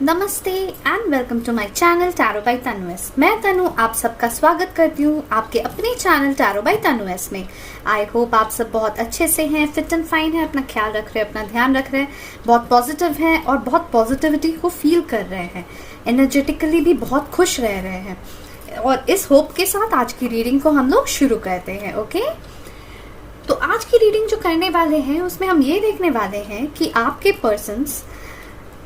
नमस्ते and welcome to my channel tarot by TanuS. मैं तनु आप सबका स्वागत करती हूँ आपके अपने चैनल टैरो बाय तनुएस में। आई होप आप सब बहुत अच्छे से हैं, फिट एंड फाइन हैं, अपना ख्याल रख रहे हैं, अपना ध्यान रख रहे हैं, बहुत पॉजिटिव हैं और बहुत पॉजिटिविटी को फील कर रहे हैं, एनर्जेटिकली भी बहुत खुश रह रहे हैं। और इस होप के साथ आज की रीडिंग को हम लोग शुरू करते हैं। ओके, तो आज की रीडिंग जो करने वाले हैं उसमें हम ये देखने वाले हैं कि आपके पर्सन्स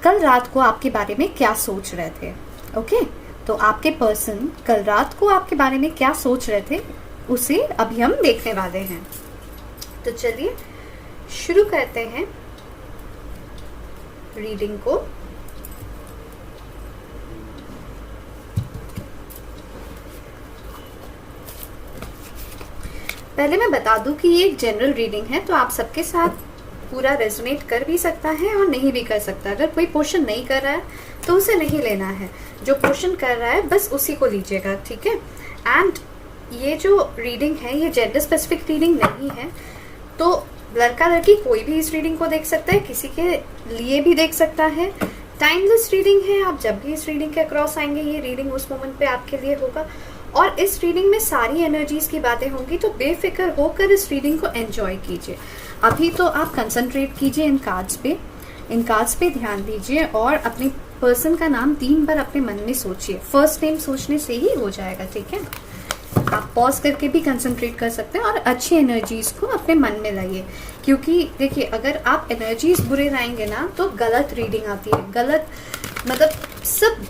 कल रात को आपके बारे में क्या सोच रहे थे। ओके, तो आपके पर्सन कल रात को आपके बारे में क्या सोच रहे थे उसे अभी हम देखने वाले हैं। तो चलिए शुरू करते हैं रीडिंग को। पहले मैं बता दूं कि ये एक जनरल रीडिंग है, तो आप सबके साथ पूरा रेजोनेट कर भी सकता है और नहीं भी कर सकता। अगर कोई पोर्शन नहीं कर रहा है तो उसे नहीं लेना है, जो पोर्शन कर रहा है बस उसी को लीजिएगा, ठीक है। एंड ये जो रीडिंग है ये जेंडर स्पेसिफिक रीडिंग नहीं है, तो लड़का लड़की कोई भी इस रीडिंग को देख सकता है, किसी के लिए भी देख सकता है। टाइमलेस रीडिंग है, आप जब भी इस रीडिंग के अक्रॉस आएंगे ये रीडिंग उस मोमेंट पे आपके लिए होगा। और इस रीडिंग में सारी एनर्जीज की बातें होंगी, तो बेफिक्र होकर इस रीडिंग को एंजॉय कीजिए। अभी तो आप कंसंट्रेट कीजिए इन कार्ड्स पे ध्यान दीजिए और अपने पर्सन का नाम 3 बार अपने मन में सोचिए। फर्स्ट नेम सोचने से ही हो जाएगा, ठीक है। आप पॉज करके भी कंसंट्रेट कर सकते हैं और अच्छी एनर्जीज को अपने मन में लाइए, क्योंकि देखिए अगर आप एनर्जीज बुरे लाएंगे ना तो गलत रीडिंग आती है, गलत मतलब सब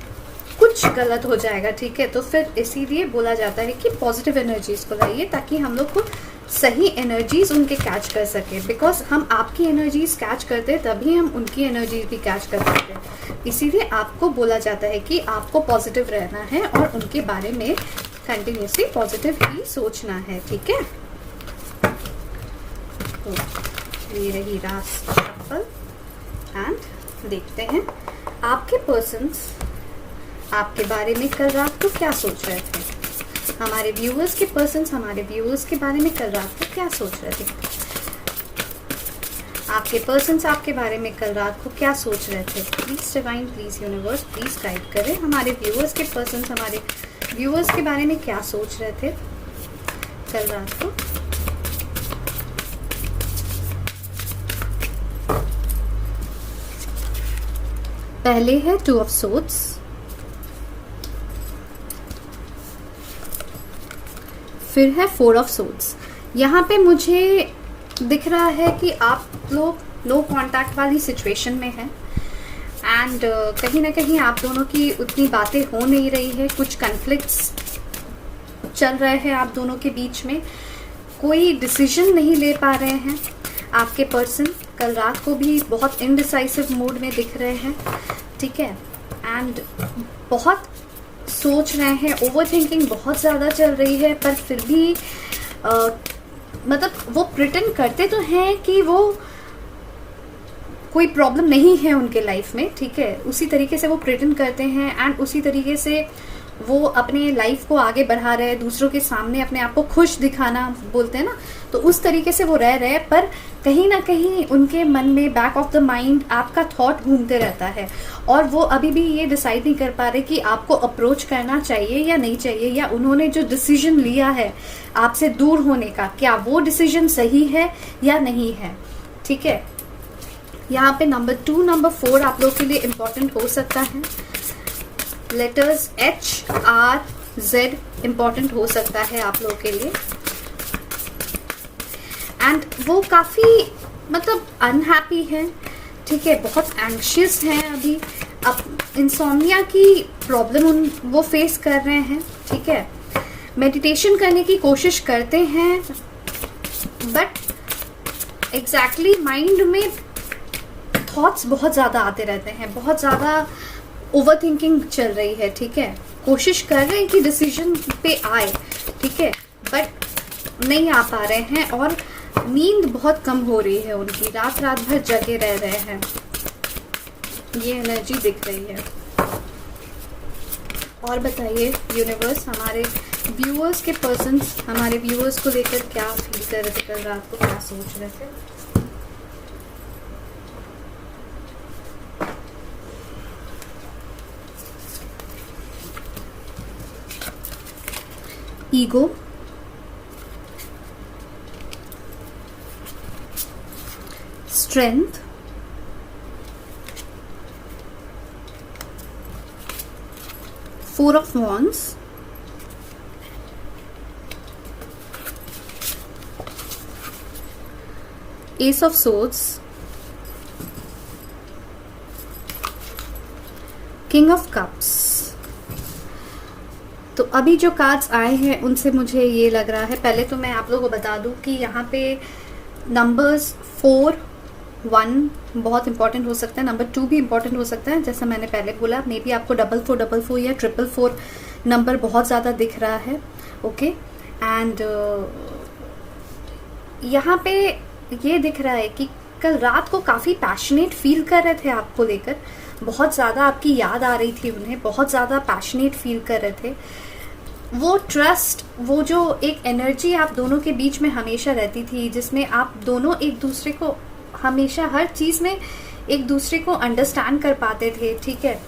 कुछ गलत हो जाएगा, ठीक है। तो फिर इसीलिए बोला जाता है कि पॉजिटिव एनर्जीज को लाइए ताकि हम लोग को सही एनर्जीज उनके कैच कर सके। बिकॉज हम आपकी एनर्जीज कैच करते हैं तभी हम उनकी एनर्जीज भी कैच कर सकते हैं। इसीलिए आपको बोला जाता है कि आपको पॉजिटिव रहना है और उनके बारे में कंटिन्यूसली पॉजिटिव ही सोचना है, ठीक है। तो ये रही लास्ट शफल एंड देखते हैं आपके पर्सन्स आपके बारे में कल रात को क्या सोच रहे थे। हमारे व्यूअर्स के पर्सन्स हमारे व्यूअर्स के बारे में कल रात को क्या सोच रहे थे। आपके पर्सन्स आपके बारे में कल रात को क्या सोच रहे थे। Please divine, please universe, please guide करें हमारे व्यूअर्स के पर्सन्स हमारे व्यूअर्स के बारे में क्या सोच रहे थे कल रात को। पहले है 2 ऑफ सोर्ड्स, फिर है 4 ऑफ सोर्ड्स। यहाँ पे मुझे दिख रहा है कि आप लोग नो कांटेक्ट वाली सिचुएशन में हैं एंड कहीं ना कहीं आप दोनों की उतनी बातें हो नहीं रही है, कुछ कन्फ्लिक्ट्स चल रहे हैं आप दोनों के बीच में, कोई डिसीजन नहीं ले पा रहे हैं। आपके पर्सन कल रात को भी बहुत इनडिसाइसिव मूड में दिख रहे हैं, ठीक है। एंड बहुत सोच रहे हैं, ओवर थिंकिंग बहुत ज़्यादा चल रही है, पर फिर भी मतलब वो प्रिटेंड करते तो हैं कि वो कोई प्रॉब्लम नहीं है उनके लाइफ में, ठीक है। उसी तरीके से वो प्रिटेंड करते हैं एंड उसी तरीके से वो अपने लाइफ को आगे बढ़ा रहे हैं, दूसरों के सामने अपने आप को खुश दिखाना बोलते हैं ना, तो उस तरीके से वो रह रहे हैं। पर कहीं ना कहीं उनके मन में बैक ऑफ द माइंड आपका थॉट घूमते रहता है और वो अभी भी ये डिसाइड नहीं कर पा रहे कि आपको अप्रोच करना चाहिए या नहीं चाहिए, या उन्होंने जो डिसीजन लिया है आपसे दूर होने का, क्या वो डिसीजन सही है या नहीं है, ठीक है। यहाँ पे नंबर 2, नंबर 4 आप लोग के लिए इम्पोर्टेंट हो सकता है। लेटर्स HRZ इम्पोर्टेंट हो सकता है आप लोगों के लिए। एंड वो काफ़ी मतलब अनहैप्पी है, ठीक है, बहुत एंग्शियस हैं अभी, अब इंसोम्निया की प्रॉब्लम वो फेस कर रहे हैं, ठीक है। मेडिटेशन करने की कोशिश करते हैं बट एग्जैक्टली माइंड में थॉट्स बहुत ज़्यादा आते रहते हैं, बहुत ज़्यादा ओवर थिंकिंग चल रही है, ठीक है। कोशिश कर रहे हैं कि डिसीजन पे आए, ठीक है, बट नहीं आ पा रहे हैं और नींद बहुत कम हो रही है उनकी, रात रात भर जगे रह रहे हैं, ये एनर्जी दिख रही है। और बताइए यूनिवर्स हमारे व्यूअर्स के पर्सन्स हमारे व्यूअर्स को लेकर क्या फील कर रहे थे कल रात को, क्या सोच रहे थे। Ego, strength, four of wands, S of swords, king of cups. तो अभी जो कार्ड्स आए हैं उनसे मुझे ये लग रहा है, पहले तो मैं आप लोगों को बता दूं कि यहाँ पे नंबर्स 4, 1 बहुत इंपॉर्टेंट हो सकता है, नंबर 2 भी इंपॉर्टेंट हो सकता है। जैसा मैंने पहले बोला, मे बी आपको 4444 या 444 नंबर बहुत ज़्यादा दिख रहा है। ओके, एंड यहाँ पे ये दिख रहा है कि कल रात को काफ़ी पैशनेट फील कर रहे थे आपको लेकर, बहुत ज़्यादा आपकी याद आ रही थी उन्हें, बहुत ज़्यादा पैशनेट फील कर रहे थे। वो ट्रस्ट, वो जो एक एनर्जी आप दोनों के बीच में हमेशा रहती थी, जिसमें आप दोनों एक दूसरे को हमेशा हर चीज़ में एक दूसरे को अंडरस्टैंड कर पाते थे, ठीक है,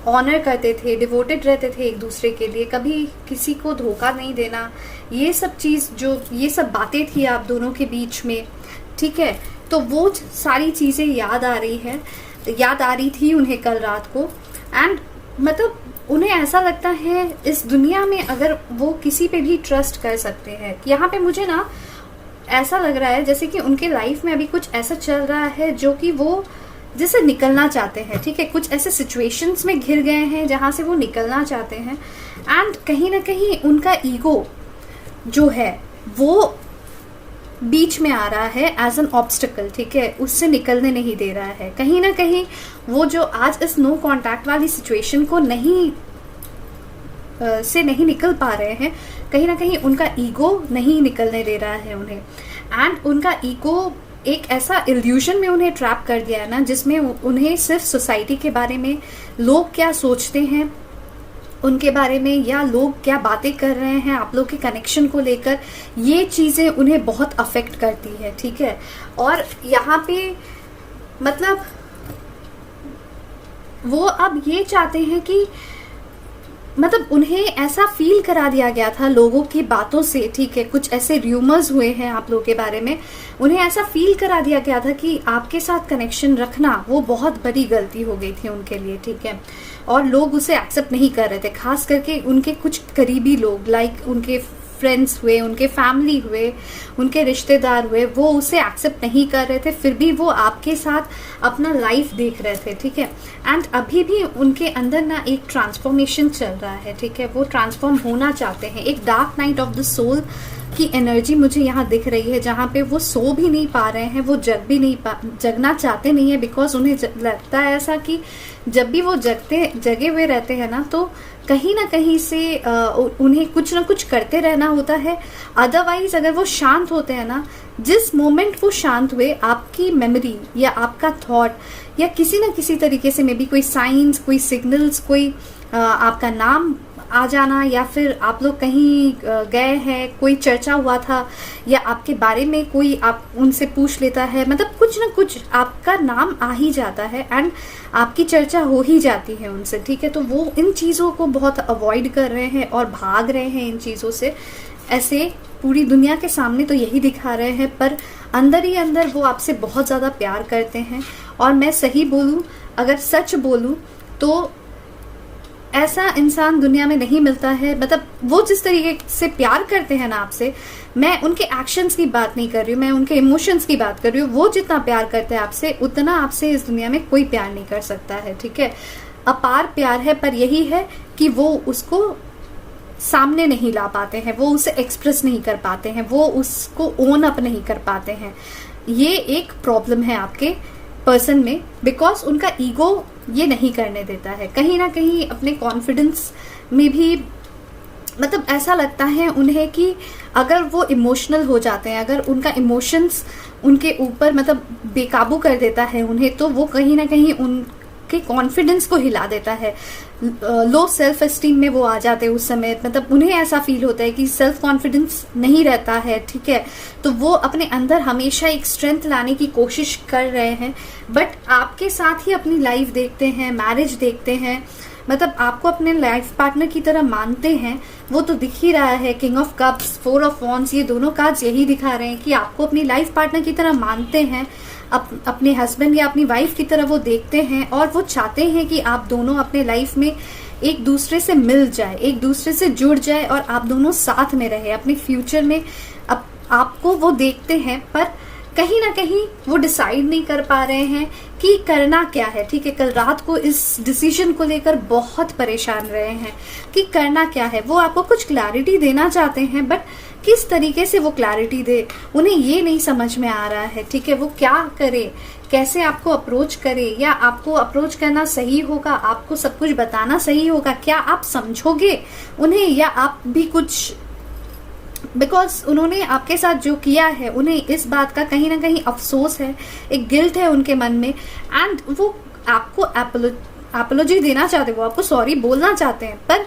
ऑनर करते थे, डिवोटेड रहते थे एक दूसरे के लिए, कभी किसी को धोखा नहीं देना, ये सब चीज़ जो ये सब बातें थी आप दोनों के बीच में, ठीक है। तो वो सारी चीज़ें याद आ रही थी उन्हें कल रात को। एंड मतलब उन्हें ऐसा लगता है इस दुनिया में अगर वो किसी पे भी ट्रस्ट कर सकते हैं। यहाँ पे मुझे ना ऐसा लग रहा है जैसे कि उनके लाइफ में अभी कुछ ऐसा चल रहा है जो कि वो जैसे निकलना चाहते हैं, ठीक है, कुछ ऐसे सिचुएशंस में घिर गए हैं जहाँ से वो निकलना चाहते हैं। एंड कहीं ना कहीं उनका ईगो जो है वो बीच में आ रहा है एज एन ऑब्स्टिकल, ठीक है, उससे निकलने नहीं दे रहा है। कहीं ना कहीं वो जो आज इस नो कांटेक्ट वाली सिचुएशन को नहीं निकल पा रहे हैं, कहीं ना कहीं उनका ईगो नहीं निकलने दे रहा है उन्हें। एंड उनका ईगो एक ऐसा इल्यूजन में उन्हें ट्रैप कर दिया है ना, जिसमें उन्हें सिर्फ सोसाइटी के बारे में, लोग क्या सोचते हैं उनके बारे में, या लोग क्या बातें कर रहे हैं आप लोग के कनेक्शन को लेकर, ये चीज़ें उन्हें बहुत अफेक्ट करती है, ठीक है। और यहाँ पे मतलब वो अब ये चाहते हैं कि मतलब उन्हें ऐसा फील करा दिया गया था लोगों की बातों से, ठीक है, कुछ ऐसे र्यूमर्स हुए हैं आप लोगों के बारे में, उन्हें ऐसा फील करा दिया गया था कि आपके साथ कनेक्शन रखना वो बहुत बड़ी गलती हो गई थी उनके लिए, ठीक है। और लोग उसे एक्सेप्ट नहीं कर रहे थे, खास करके उनके कुछ करीबी लोग, लाइक उनके फ्रेंड्स हुए, उनके फैमिली हुए, उनके रिश्तेदार हुए, वो उसे एक्सेप्ट नहीं कर रहे थे, फिर भी वो आपके साथ अपना लाइफ देख रहे थे, ठीक है। एंड अभी भी उनके अंदर ना एक ट्रांसफॉर्मेशन चल रहा है, ठीक है, वो ट्रांसफॉर्म होना चाहते हैं। एक dark night of the soul की एनर्जी मुझे यहाँ दिख रही है, जहाँ पे वो सो भी नहीं पा रहे हैं, वो जगना चाहते नहीं है, बिकॉज उन्हें लगता है ऐसा कि जब भी वो जगे हुए रहते हैं ना, तो कहीं ना कहीं से उन्हें कुछ ना कुछ करते रहना होता है। अदरवाइज अगर वो शांत होते हैं ना, जिस मोमेंट वो शांत हुए, आपकी मेमोरी या आपका थॉट या किसी ना किसी तरीके से मे बी कोई साइंस, कोई सिग्नल्स, कोई आपका नाम आ जाना, या फिर आप लोग कहीं गए हैं, कोई चर्चा हुआ था, या आपके बारे में कोई आप उनसे पूछ लेता है, मतलब कुछ ना कुछ आपका नाम आ ही जाता है एंड आपकी चर्चा हो ही जाती है उनसे, ठीक है। तो वो इन चीज़ों को बहुत अवॉइड कर रहे हैं और भाग रहे हैं इन चीज़ों से। ऐसे पूरी दुनिया के सामने तो यही दिखा रहे हैं, पर अंदर ही अंदर वो आपसे बहुत ज़्यादा प्यार करते हैं। और मैं सही बोलूँ, अगर सच बोलूँ तो ऐसा इंसान दुनिया में नहीं मिलता है। मतलब वो जिस तरीके से प्यार करते हैं ना आपसे, मैं उनके एक्शंस की बात नहीं कर रही हूँ, मैं उनके इमोशंस की बात कर रही हूँ। वो जितना प्यार करते हैं आपसे, उतना आपसे इस दुनिया में कोई प्यार नहीं कर सकता है, ठीक है। अपार प्यार है, पर यही है कि वो उसको सामने नहीं ला पाते हैं, वो उसे एक्सप्रेस नहीं कर पाते हैं, वो उसको ओन अप नहीं कर पाते हैं। ये एक प्रॉब्लम है आपके पर्सन में, बिकॉज उनका ईगो ये नहीं करने देता है। कहीं ना कहीं अपने कॉन्फिडेंस में भी मतलब ऐसा लगता है उन्हें कि अगर वो इमोशनल हो जाते हैं, अगर उनका इमोशंस उनके ऊपर मतलब बेकाबू कर देता है उन्हें, तो वो कहीं ना कहीं उनके कॉन्फिडेंस को हिला देता है। लो सेल्फ एस्टीम में वो आ जाते हैं उस समय, मतलब उन्हें ऐसा फील होता है कि सेल्फ कॉन्फिडेंस नहीं रहता है, ठीक है। तो वो अपने अंदर हमेशा एक स्ट्रेंथ लाने की कोशिश कर रहे हैं, बट आपके साथ ही अपनी लाइफ देखते हैं, मैरिज देखते हैं, मतलब आपको अपने लाइफ पार्टनर की तरह मानते हैं, वो तो दिख ही रहा है। King of cups, 4 of wands, ये दोनों कार्ड्स यही दिखा रहे हैं कि आपको अपनी लाइफ पार्टनर की तरह मानते हैं, अपने हस्बैंड या अपनी वाइफ की तरह वो देखते हैं, और वो चाहते हैं कि आप दोनों अपने लाइफ में एक दूसरे से मिल जाए, एक दूसरे से जुड़ जाए और आप दोनों साथ में रहे अपने फ्यूचर में। आपको वो देखते हैं, पर कहीं ना कहीं वो डिसाइड नहीं कर पा रहे हैं कि करना क्या है। ठीक है, कल रात को इस डिसीजन को लेकर बहुत परेशान रहे हैं कि करना क्या है। वो आपको कुछ क्लैरिटी देना चाहते हैं, बट किस तरीके से वो क्लैरिटी दे उन्हें ये नहीं समझ में आ रहा है। ठीक है, वो क्या करे, कैसे आपको अप्रोच करे, या आपको अप्रोच करना सही होगा, आपको सब कुछ बताना सही होगा, क्या आप समझोगे उन्हें, या आप भी कुछ, बिकॉज उन्होंने आपके साथ जो किया है उन्हें इस बात का कहीं ना कहीं अफसोस है, एक गिल्ट है उनके मन में, एंड वो आपको एपोलॉजी देना चाहते हैं, वो आपको सॉरी बोलना चाहते हैं, पर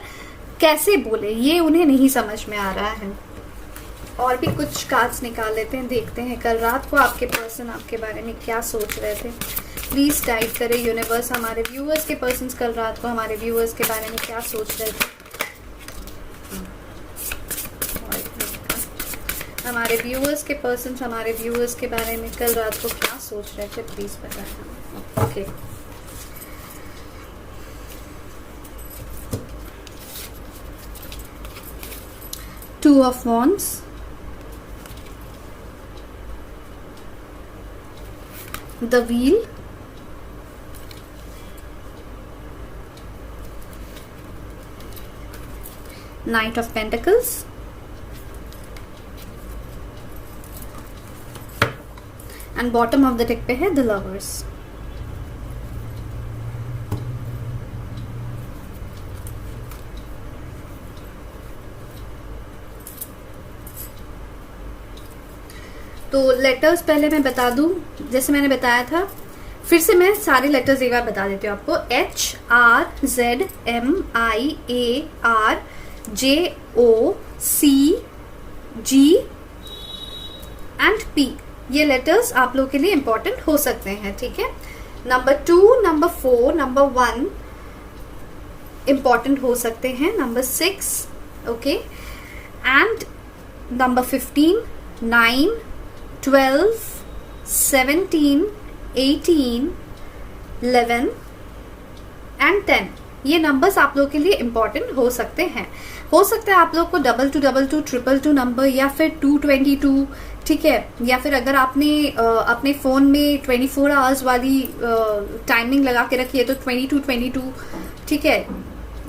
कैसे बोले ये उन्हें नहीं समझ में आ रहा है। और भी कुछ कार्ड्स निकाल लेते हैं, देखते हैं कल रात को आपके पर्सन आपके बारे में क्या सोच रहे थे। प्लीज गाइड करें यूनिवर्स, हमारे व्यूअर्स के पर्सन कल रात को हमारे व्यूअर्स के बारे में क्या सोच रहे थे। हमारे व्यूअर्स के पर्सन हमारे व्यूअर्स के बारे में कल रात को क्या सोच रहे थे, प्लीज बताएं। Okay, two of wands, the wheel, night of pentacles, and bottom of the deck पे है द लवर्स। तो लेटर्स पहले मैं बता दूं, जैसे मैंने बताया था, फिर से मैं सारे लेटर्स एक बार बता देती हूँ आपको। HRZMIARJOCG एंड P, ये लेटर्स आप लोग के लिए इंपॉर्टेंट हो सकते हैं। ठीक है, नंबर 2, नंबर 4, नंबर 1 इंपॉर्टेंट हो सकते हैं, number 6, okay, and number 15, 9, 12, 17, 18, 11 and 10, ये नंबर्स आप लोग के लिए इंपॉर्टेंट हो सकते हैं। हो सकता है आप लोग को 2222, 222 नंबर, या फिर 222, ठीक है, या फिर अगर आपने अपने फोन में 24 आवर्स वाली टाइमिंग लगा के रखी है तो 2222, ठीक है,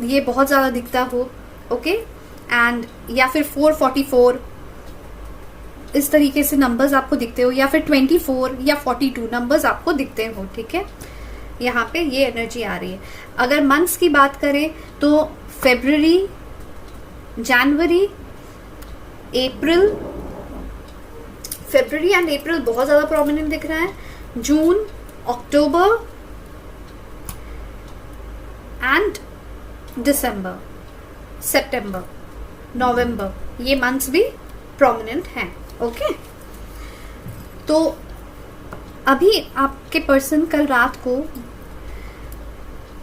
ये बहुत ज्यादा दिखता हो, ओके, एंड या फिर 444, इस तरीके से नंबर्स आपको दिखते हो, या फिर 24 या 42 नंबर्स आपको दिखते हो। ठीक है, यहाँ पे ये एनर्जी आ रही है। अगर मंथ्स की बात करें तो फरवरी, जनवरी, अप्रैल, फरवरी एंड अप्रैल बहुत ज्यादा प्रोमिनेंट दिख रहा है, जून, अक्टूबर एंड दिसंबर, सितंबर, नवंबर, ये मंथ्स भी प्रोमिनेंट हैं। ओके, तो अभी आपके पर्सन कल रात को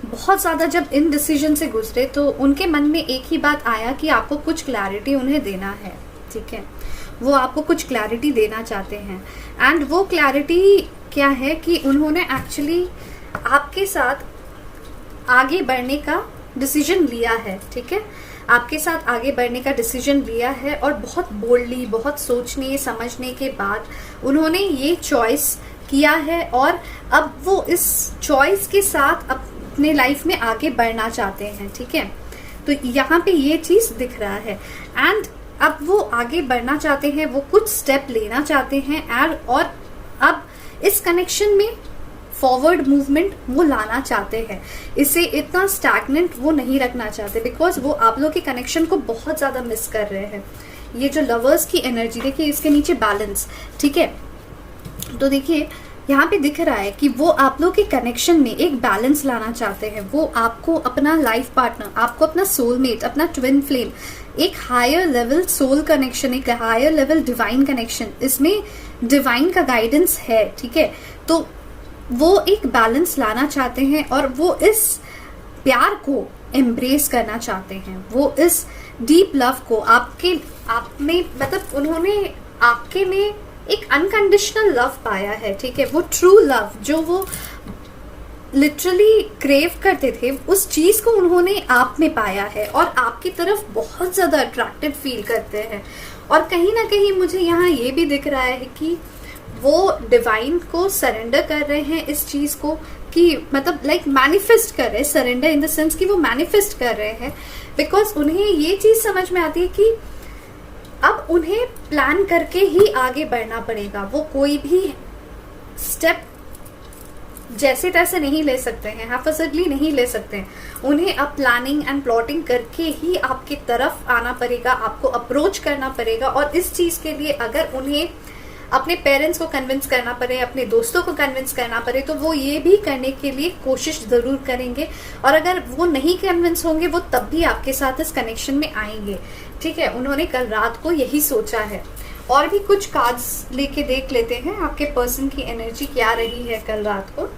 बहुत ज्यादा जब इन डिसीजन से गुजरे तो उनके मन में एक ही बात आया कि आपको कुछ क्लैरिटी उन्हें देना है। ठीक है, वो आपको कुछ क्लैरिटी देना चाहते हैं, एंड वो क्लैरिटी क्या है कि उन्होंने एक्चुअली आपके साथ आगे बढ़ने का डिसीजन लिया है। ठीक है, आपके साथ आगे बढ़ने का डिसीजन लिया है, और बहुत बोल्डली, बहुत सोचने समझने के बाद उन्होंने ये चॉइस किया है, और अब वो इस चॉइस के साथ अपने लाइफ में आगे बढ़ना चाहते हैं। ठीक है, तो यहाँ पे ये चीज दिख रहा है, एंड अब वो आगे बढ़ना चाहते हैं, वो कुछ स्टेप लेना चाहते हैं, और अब इस कनेक्शन में फॉरवर्ड मूवमेंट वो लाना चाहते हैं। इसे इतना स्टैग्नेंट वो नहीं रखना चाहते, बिकॉज वो आप लोग के कनेक्शन को बहुत ज्यादा मिस कर रहे हैं। ये जो लवर्स की एनर्जी देखिए, इसके नीचे बैलेंस, ठीक है, तो देखिए यहाँ पे दिख रहा है कि वो आप लोग के कनेक्शन में एक बैलेंस लाना चाहते हैं। वो आपको अपना लाइफ पार्टनर, आपको अपना सोलमेट, अपना ट्विन फ्लेम, एक हायर लेवल सोल कनेक्शन, एक हायर लेवल डिवाइन कनेक्शन, इसमें डिवाइन का गाइडेंस है। ठीक है, तो वो एक बैलेंस लाना चाहते हैं, और वो इस प्यार को एम्ब्रेस करना चाहते हैं, वो इस डीप लव को आप में, मतलब उन्होंने आपके में एक अनकंडीशनल लव पाया है, ठीक है। वो ट्रू लव जो वो लिटरली क्रेव करते थे, उस चीज को उन्होंने आप में पाया है और आपकी तरफ बहुत ज्यादा अट्रैक्टिव फील करते हैं। और कहीं ना कहीं मुझे यहाँ ये भी दिख रहा है कि वो डिवाइन को सरेंडर कर रहे हैं इस चीज को, कि मतलब लाइक मैनिफेस्ट कर रहे हैं, सरेंडर इन द सेंस कि वो मैनिफेस्ट कर रहे हैं, बिकॉज उन्हें ये चीज समझ में आती है कि अब उन्हें प्लान करके ही आगे बढ़ना पड़ेगा। वो कोई भी स्टेप जैसे तैसे नहीं ले सकते हैं, हाफिजली नहीं ले सकते हैं। उन्हें अब प्लानिंग एंड प्लॉटिंग करके ही आपकी तरफ आना पड़ेगा, आपको अप्रोच करना पड़ेगा। और इस चीज के लिए अगर उन्हें अपने पेरेंट्स को कन्विंस करना पड़े, अपने दोस्तों को कन्विंस करना पड़े, तो वो ये भी करने के लिए कोशिश जरूर करेंगे। और अगर वो नहीं कन्विंस होंगे, वो तब भी आपके साथ इस कनेक्शन में आएंगे, ठीक है। उन्होंने कल रात को यही सोचा है। और भी कुछ कार्ड्स लेके देख लेते हैं आपके पर्सन की एनर्जी क्या रही है कल रात को।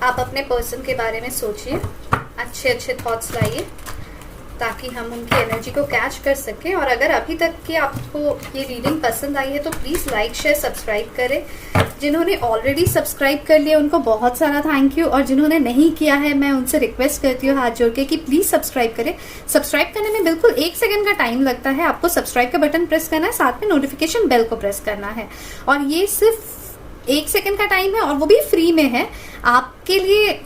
आप अपने पर्सन के बारे में सोचिए, अच्छे अच्छे थॉट्स लाइए ताकि हम उनकी एनर्जी को कैच कर सकें। और अगर अभी तक की आपको ये रीडिंग पसंद आई है तो प्लीज लाइक शेयर सब्सक्राइब करें। जिन्होंने ऑलरेडी सब्सक्राइब कर लिया उनको बहुत सारा थैंक यू, और जिन्होंने नहीं किया है मैं उनसे रिक्वेस्ट करती हूँ हाथ जोड़ के कि प्लीज सब्सक्राइब करें। सब्सक्राइब करने में बिल्कुल 1 सेकंड का टाइम लगता है। आपको सब्सक्राइब का बटन प्रेस करना है, साथ में नोटिफिकेशन बेल को प्रेस करना है, और ये सिर्फ 1 सेकंड का टाइम है और वो भी फ्री में है, आपके लिए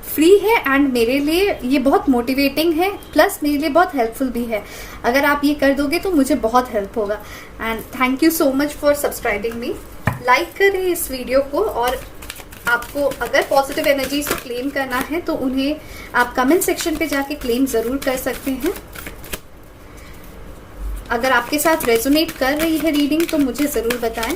फ्री है। एंड मेरे लिए ये बहुत मोटिवेटिंग है, प्लस मेरे लिए बहुत हेल्पफुल भी है। अगर आप ये कर दोगे तो मुझे बहुत हेल्प होगा। And thank you so much for subscribing me. Like करें इस वीडियो को, और आपको अगर पॉजिटिव एनर्जी से क्लेम करना है तो उन्हें आप कमेंट सेक्शन पे जाके क्लेम जरूर कर सकते हैं। अगर आपके साथ रेजोनेट कर रही है रीडिंग तो मुझे जरूर बताएं।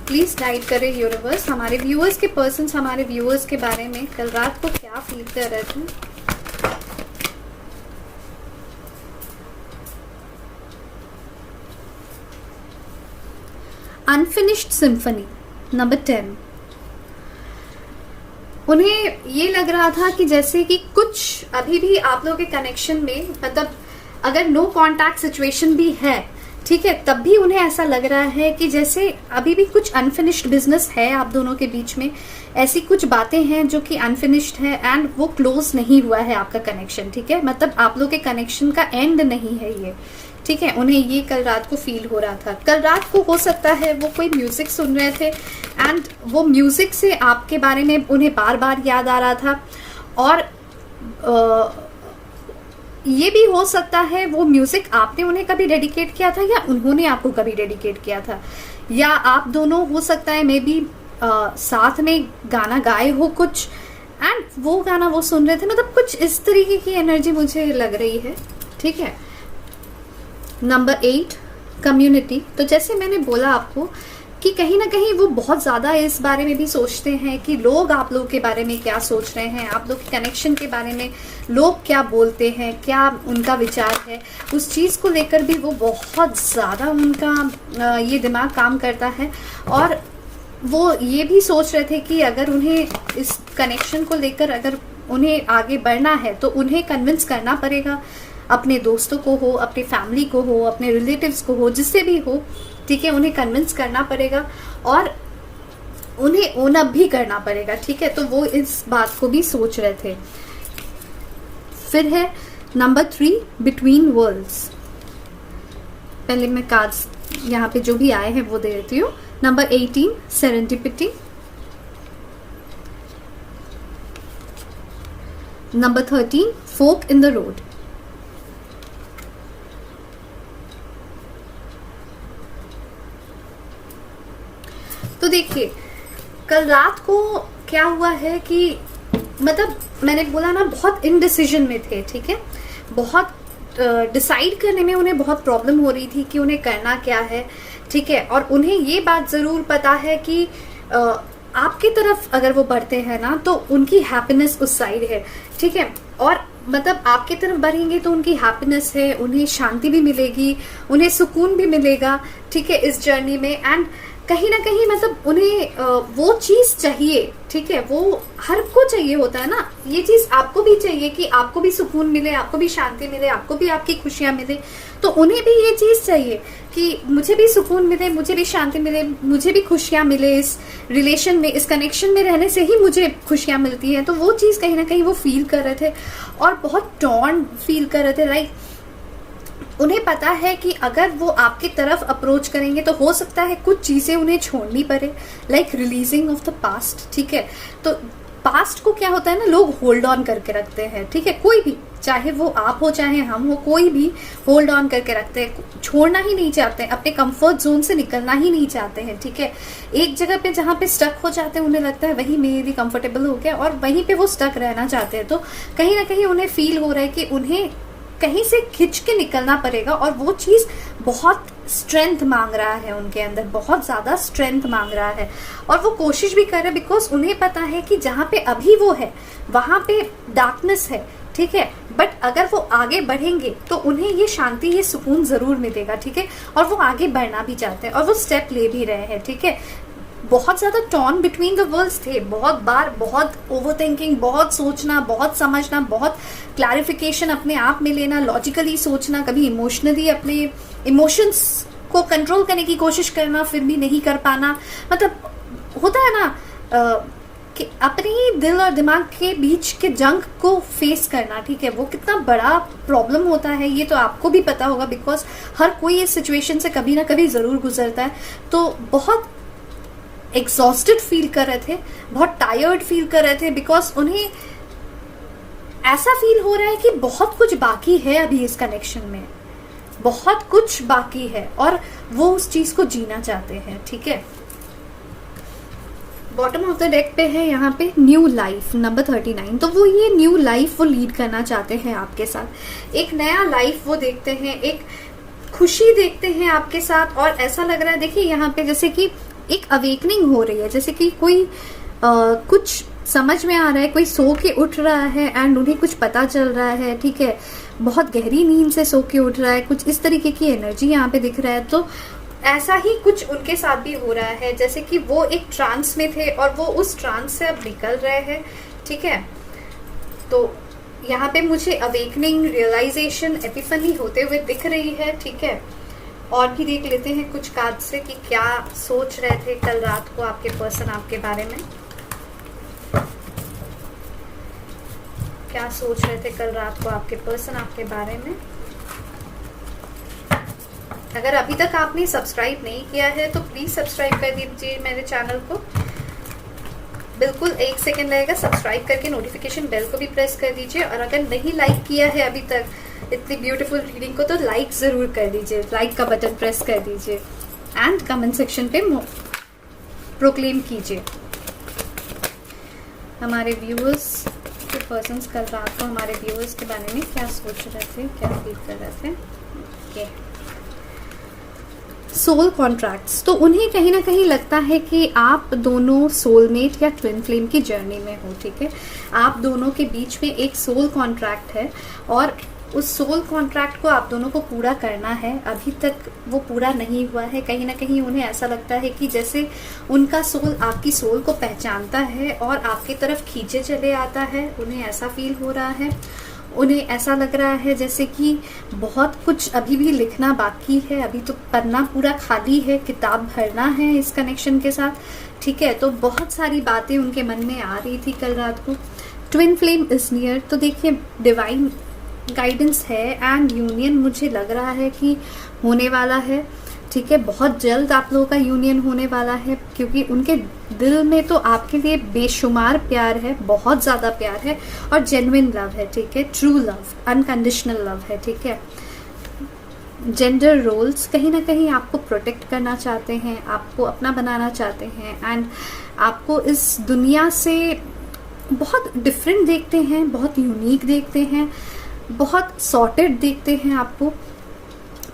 प्लीज गाइड करें यूनिवर्स, हमारे व्यूअर्स के पर्सन्स हमारे व्यूअर्स के बारे में कल रात को क्या फील कर रहे थे। Unfinished symphony number 10। उन्हें ये लग रहा था कि जैसे कि कुछ अभी भी आप लोगों के कनेक्शन में, मतलब अगर नो कॉन्टैक्ट सिचुएशन भी है, ठीक है, तब भी उन्हें ऐसा लग रहा है कि जैसे अभी भी कुछ अनफिनिश्ड बिजनेस है आप दोनों के बीच में। ऐसी कुछ बातें हैं जो कि अनफिनिश्ड है एंड वो क्लोज नहीं हुआ है आपका कनेक्शन, ठीक है। मतलब आप लोग के कनेक्शन का एंड नहीं है ये, ठीक है। उन्हें ये कल रात को फील हो रहा था। कल रात को हो सकता है वो कोई म्यूजिक सुन रहे थे एंड वो म्यूजिक से आपके बारे में उन्हें बार बार याद आ रहा था। और ये भी हो सकता है वो म्यूजिक आपने उन्हें कभी डेडिकेट किया था या उन्होंने आपको कभी डेडिकेट किया था, या आप दोनों हो सकता है मे बी साथ में गाना गाए हो कुछ एंड वो गाना वो सुन रहे थे। मतलब कुछ इस तरीके की एनर्जी मुझे लग रही है, ठीक है। Number 8 community. तो जैसे मैंने बोला आपको कि कहीं ना कहीं वो बहुत ज़्यादा इस बारे में भी सोचते हैं कि लोग आप लोग के बारे में क्या सोच रहे हैं, आप लोग के कनेक्शन के बारे में लोग क्या बोलते हैं, क्या उनका विचार है, उस चीज़ को लेकर भी वो बहुत ज़्यादा उनका ये दिमाग काम करता है। और वो ये भी सोच रहे थे कि अगर उन्हें इस कनेक्शन को लेकर अगर उन्हें आगे बढ़ना है तो उन्हें कन्विंस करना पड़ेगा, अपने दोस्तों को हो, अपनी फैमिली को हो, अपने रिलेटिव्स को हो, जिससे भी हो, ठीक है। उन्हें कन्विंस करना पड़ेगा और उन्हें ओन अप भी करना पड़ेगा, ठीक है। तो वो इस बात को भी सोच रहे थे। फिर है नंबर 3 बिटवीन वर्ल्ड्स। पहले मैं कार्ड्स यहाँ पे जो भी आए हैं वो दे देती हूँ। Number 18 serendipity. Number 13 fork in the road. तो देखिए कल रात को क्या हुआ है कि मतलब मैंने बोला ना बहुत इनडिसीजन में थे, ठीक है। बहुत डिसाइड करने में उन्हें बहुत प्रॉब्लम हो रही थी कि उन्हें करना क्या है, ठीक है। और उन्हें ये बात ज़रूर पता है कि आपकी तरफ अगर वो बढ़ते हैं ना तो उनकी हैप्पीनेस उस साइड है, ठीक है। और मतलब आपकी तरफ बढ़ेंगे तो उनकी हैप्पीनेस है, उन्हें शांति भी मिलेगी, उन्हें सुकून भी मिलेगा, ठीक है, इस जर्नी में। एंड कहीं ना कहीं मतलब उन्हें वो चीज चाहिए, ठीक है, वो हर को चाहिए होता है ना, ये चीज आपको भी चाहिए कि आपको भी सुकून मिले, आपको भी शांति मिले, आपको भी आपकी खुशियां मिले। तो उन्हें भी ये चीज चाहिए कि मुझे भी सुकून मिले, मुझे भी शांति मिले, मुझे भी खुशियां मिले, इस रिलेशन में, इस कनेक्शन में रहने से ही मुझे खुशियां मिलती हैं। तो वो चीज कहीं ना कहीं वो फील कर रहे थे और बहुत टॉर्न फील कर रहे थे, राइट। उन्हें पता है कि अगर वो आपकी तरफ अप्रोच करेंगे तो हो सकता है कुछ चीजें उन्हें छोड़नी पड़े, like releasing of the past, ठीक है। तो पास्ट को क्या होता है ना, लोग होल्ड ऑन करके रखते हैं, ठीक है, कोई भी, चाहे वो आप हो चाहे हम हो, कोई भी होल्ड ऑन करके रखते हैं, छोड़ना ही नहीं चाहते हैं, अपने कंफर्ट जोन से निकलना ही नहीं चाहते हैं, ठीक है। एक जगह पे जहाँ पे स्टक हो जाते हैं, उन्हें लगता है वही मेरे लिए कंफर्टेबल हो गया और वहीं पे वो स्टक रहना चाहते हैं। तो कहीं ना कहीं उन्हें फील हो रहा है कि उन्हें कहीं से खिंच के निकलना पड़ेगा और वो चीज बहुत स्ट्रेंथ मांग रहा है, उनके अंदर बहुत ज्यादा स्ट्रेंथ मांग रहा है और वो कोशिश भी कर रहे हैं, बिकॉज उन्हें पता है कि जहाँ पे अभी वो है वहां पे डार्कनेस है, ठीक है। बट अगर वो आगे बढ़ेंगे तो उन्हें ये शांति, ये सुकून जरूर मिलेगा, ठीक है। और वो आगे बढ़ना भी चाहते हैं और वो स्टेप ले भी रहे हैं, ठीक है। बहुत ज्यादा टॉर्न बिटवीन द वर्ल्ड्स थे, बहुत बार बहुत ओवर थिंकिंग, बहुत सोचना, बहुत समझना, बहुत क्लैरिफिकेशन अपने आप में लेना, लॉजिकली सोचना, कभी इमोशनली अपने इमोशंस को कंट्रोल करने की कोशिश करना, फिर भी नहीं कर पाना। मतलब होता है ना कि अपने ही दिल और दिमाग के बीच के जंग को फेस करना, ठीक है, वो कितना बड़ा प्रॉब्लम होता है ये तो आपको भी पता होगा, बिकॉज हर कोई इस सिचुएशन से कभी ना कभी जरूर गुजरता है। तो बहुत एग्जॉस्टेड फील कर रहे थे, बहुत टायर्ड फील कर रहे थे, बिकॉज उन्हें ऐसा फील हो रहा है कि बहुत कुछ बाकी है अभी इस कनेक्शन में, बहुत कुछ बाकी है और वो उस चीज को जीना चाहते हैं, ठीक है। बॉटम ऑफ द डेक पे है यहाँ पे न्यू लाइफ नंबर 39। तो वो ये न्यू लाइफ वो लीड करना चाहते हैं आपके साथ, एक नया लाइफ वो देखते हैं, एक खुशी देखते हैं आपके साथ। और ऐसा लग रहा है, देखिए यहाँ पे जैसे कि एक अवेकनिंग हो रही है, जैसे कि कोई कुछ समझ में आ रहा है, कोई सो के उठ रहा है एंड उन्हें कुछ पता चल रहा है, ठीक है, बहुत गहरी नींद से सो के उठ रहा है, कुछ इस तरीके की एनर्जी यहाँ पे दिख रहा है। तो ऐसा ही कुछ उनके साथ भी हो रहा है, जैसे कि वो एक ट्रांस में थे और वो उस ट्रांस से अब निकल रहे हैं, ठीक है। तो यहाँ पे मुझे अवेकनिंग, रियलाइजेशन, एपिफनी होते हुए दिख रही है, ठीक है। और भी देख लेते हैं कुछ कार्ड से कि क्या सोच रहे थे कल रात को आपके पर्सन आपके बारे में, क्या सोच रहे थे कल रात को आपके पर्सन आपके बारे में। अगर अभी तक आपने सब्सक्राइब नहीं किया है तो प्लीज सब्सक्राइब कर दीजिए मेरे चैनल को, बिल्कुल 1 सेकेंड लगेगा, सब्सक्राइब करके नोटिफिकेशन बेल को भी प्रेस कर दीजिए। और अगर नहीं लाइक किया है अभी तक इतनी ब्यूटीफुल रीडिंग को तो लाइक जरूर कर दीजिए, लाइक का बटन प्रेस कर दीजिए एंड कमेंट सेक्शन पे प्रोक्लेम कीजिए। हमारे व्यूअर्स के पर्सन्स कल रात को हमारे व्यूअर्स के बारे में क्या सोच रहे थे, क्या फील कर रहे थे। Okay, soul contracts. तो उन्हें कहीं ना कहीं लगता है कि आप दोनों सोलमेट या ट्विन फ्लेम की जर्नी में हो, ठीक है। आप दोनों के बीच में एक सोल कॉन्ट्रैक्ट है और उस सोल कॉन्ट्रैक्ट को आप दोनों को पूरा करना है। अभी तक वो पूरा नहीं हुआ है, कहीं ना कहीं उन्हें ऐसा लगता है कि जैसे उनका सोल आपकी सोल को पहचानता है और आपकी तरफ खींचे चले आता है, उन्हें ऐसा फील हो रहा है। उन्हें ऐसा लग रहा है जैसे कि बहुत कुछ अभी भी लिखना बाकी है, अभी तो पन्ना पूरा खाली है, किताब भरना है इस कनेक्शन के साथ, ठीक है। तो बहुत सारी बातें उनके मन में आ रही थी कल रात को। ट्विन फ्लेम इज नियर, तो देखिए डिवाइन गाइडेंस है एंड यूनियन मुझे लग रहा है कि होने वाला है, ठीक है। बहुत जल्द आप लोगों का यूनियन होने वाला है क्योंकि उनके दिल में तो आपके लिए बेशुमार प्यार है, बहुत ज़्यादा प्यार है और जेन्युइन लव है, ठीक है। ट्रू लव, अनकंडीशनल लव है, ठीक है। जेंडर रोल्स कहीं ना कहीं आपको प्रोटेक्ट करना चाहते हैं, आपको अपना बनाना चाहते हैं एंड आपको इस दुनिया से बहुत डिफरेंट देखते हैं, बहुत यूनिक देखते हैं, बहुत सॉर्टेड देखते हैं आपको।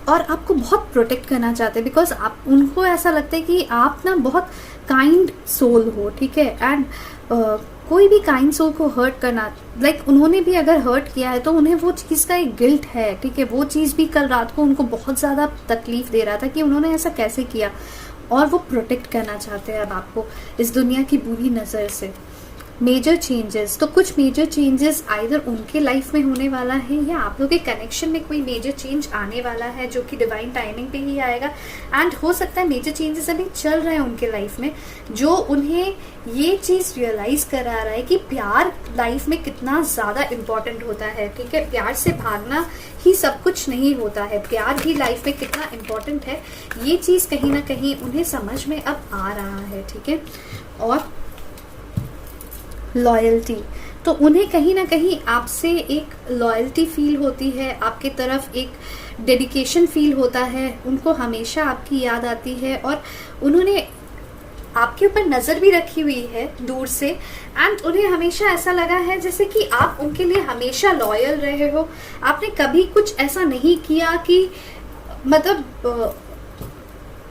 और आपको बहुत प्रोटेक्ट करना चाहते हैं, बिकॉज आप उनको ऐसा लगता है कि आप ना बहुत काइंड सोल हो, ठीक है। एंड कोई भी काइंड सोल को हर्ट करना, लाइक उन्होंने भी अगर हर्ट किया है तो उन्हें वो चीज़ का एक गिल्ट है, ठीक है। वो चीज़ भी कल रात को उनको बहुत ज़्यादा तकलीफ दे रहा था कि उन्होंने ऐसा कैसे किया, और वो प्रोटेक्ट करना चाहते हैं अब आपको इस दुनिया की बुरी नज़र से। मेजर चेंजेस, तो कुछ मेजर चेंजेस आइदर उनके लाइफ में होने वाला है या आप लोग के कनेक्शन में कोई मेजर चेंज आने वाला है, जो कि डिवाइन टाइमिंग पे ही आएगा। एंड हो सकता है मेजर चेंजेस अभी चल रहे हैं उनके लाइफ में, जो उन्हें ये चीज़ रियलाइज करा रहा है कि प्यार लाइफ में कितना ज़्यादा इम्पॉर्टेंट होता है, ठीक है। प्यार से भागना ही सब कुछ नहीं होता है, प्यार ही लाइफ में कितना इम्पॉर्टेंट है, ये चीज़ कहीं ना कहीं उन्हें समझ में अब आ रहा है, ठीक है। और लॉयल्टी, तो उन्हें कहीं ना कहीं आपसे एक लॉयल्टी फील होती है, आपके तरफ एक डेडिकेशन फील होता है, उनको हमेशा आपकी याद आती है, और उन्होंने आपके ऊपर नज़र भी रखी हुई है दूर से। एंड उन्हें हमेशा ऐसा लगा है जैसे कि आप उनके लिए हमेशा लॉयल रहे हो, आपने कभी कुछ ऐसा नहीं किया कि मतलब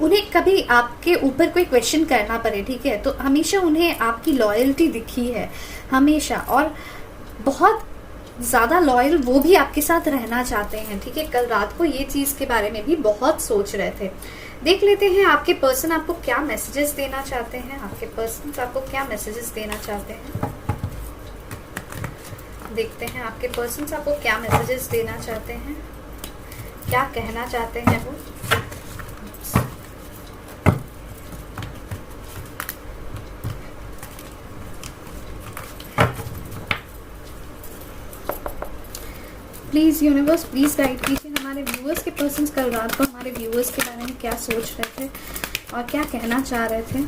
उन्हें कभी आपके ऊपर कोई क्वेश्चन करना पड़े, ठीक है। तो हमेशा उन्हें आपकी लॉयल्टी दिखी है हमेशा, और बहुत ज़्यादा लॉयल वो भी आपके साथ रहना चाहते हैं, ठीक है। कल रात को ये चीज़ के बारे में भी बहुत सोच रहे थे। देख लेते हैं आपके पर्सन आपको क्या मैसेजेस देना चाहते हैं, आपके पर्सन आपको क्या मैसेजेस देना चाहते हैं। देखते हैं आपके पर्सन आपको क्या मैसेजेस देना चाहते हैं, क्या कहना चाहते हैं वो। प्लीज़ यूनिवर्स प्लीज़ गाइड कीजिए हमारे व्यूअर्स के पर्सन्स कल रात को हमारे व्यूअर्स के बारे में क्या सोच रहे थे और क्या कहना चाह रहे थे,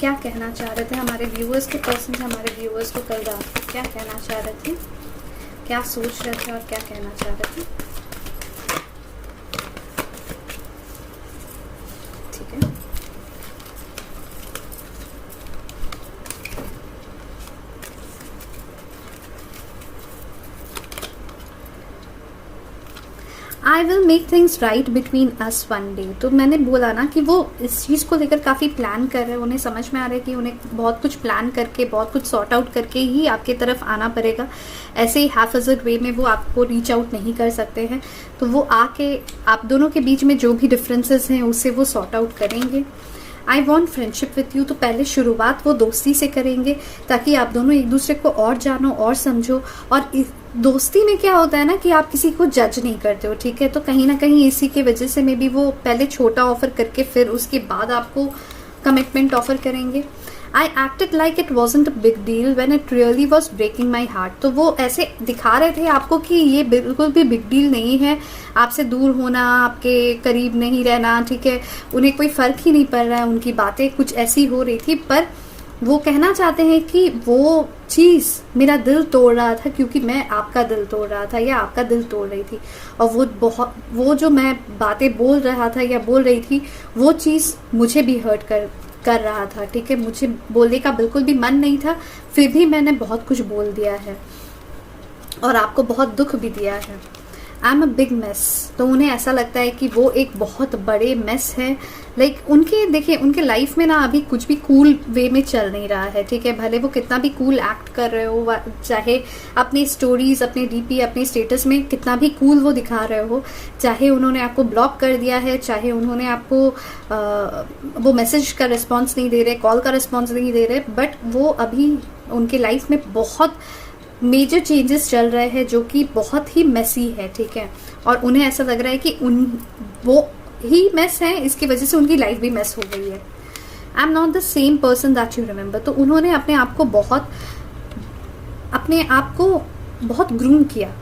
क्या कहना चाह रहे थे हमारे व्यूअर्स के पर्सन्स हमारे व्यूअर्स को कल रात को क्या कहना चाह रहे थे, क्या सोच रहे थे और क्या कहना चाह रहे थे। ठीक है, I will make things right between us one day. तो मैंने बोला ना कि वो इस चीज़ को लेकर काफ़ी प्लान कर रहे हैं, उन्हें समझ में आ रहा है कि उन्हें बहुत कुछ प्लान करके बहुत कुछ सॉर्ट आउट करके ही आपकी तरफ आना पड़ेगा। ऐसे ही हैफजर्ड वे में वो आपको रीच आउट नहीं कर सकते हैं, तो वो आके आप दोनों के बीच में जो भी डिफरेंसेस हैं उसे वो सॉर्ट आउट करेंगे। I want friendship with you, तो पहले शुरुआत वो दोस्ती से करेंगे ताकि आप दोनों एक दूसरे को और जानो और समझो। और दोस्ती में क्या होता है ना कि आप किसी को जज नहीं करते हो, ठीक है। तो कहीं ना कहीं इसी के वजह से मे बी वो पहले छोटा ऑफर करके फिर उसके बाद आपको कमिटमेंट ऑफर करेंगे। I acted like it wasn't a big deal when it really was breaking my heart. तो वो ऐसे दिखा रहे थे आपको कि ये बिल्कुल भी बिग डील नहीं है, आपसे दूर होना, आपके करीब नहीं रहना, ठीक है। उन्हें कोई फ़र्क ही नहीं पड़ रहा है, उनकी बातें कुछ ऐसी हो रही थी, पर वो कहना चाहते हैं कि वो चीज़ मेरा दिल तोड़ रहा था क्योंकि मैं आपका दिल तोड़ रहा था या आपका दिल तोड़ रही थी। और वो जो मैं बातें बोल रहा था या बोल रही थी वो चीज़ मुझे भी हर्ट कर रहा था, ठीक है। मुझे बोलने का बिल्कुल भी मन नहीं था, फिर भी मैंने बहुत कुछ बोल दिया है और आपको बहुत दुख भी दिया है। I am a big mess, तो उन्हें ऐसा लगता है कि वो एक बहुत बड़े मेस है। लाइक उनके देखिए उनके लाइफ में ना अभी कुछ भी कूल वे में चल नहीं रहा है, ठीक है। भले वो कितना भी कूल एक्ट कर रहे हो, चाहे अपनी स्टोरीज, अपने डीपी, अपने स्टेटस में कितना भी कूल वो दिखा रहे हो, चाहे उन्होंने आपको ब्लॉक कर दिया है, चाहे उन्होंने आपको वो मैसेज का रिस्पॉन्स नहीं दे रहे, कॉल का रिस्पॉन्स नहीं दे रहे, बट वो अभी उनके लाइफ में बहुत मेजर चेंजेस चल रहे हैं जो कि बहुत ही मेसी है, ठीक है। और उन्हें ऐसा लग रहा है कि वो ही मेस है, इसकी वजह से उनकी लाइफ भी मेस हो गई है। I am not the same person that you remember, तो उन्होंने अपने आप को बहुत ग्रूम किया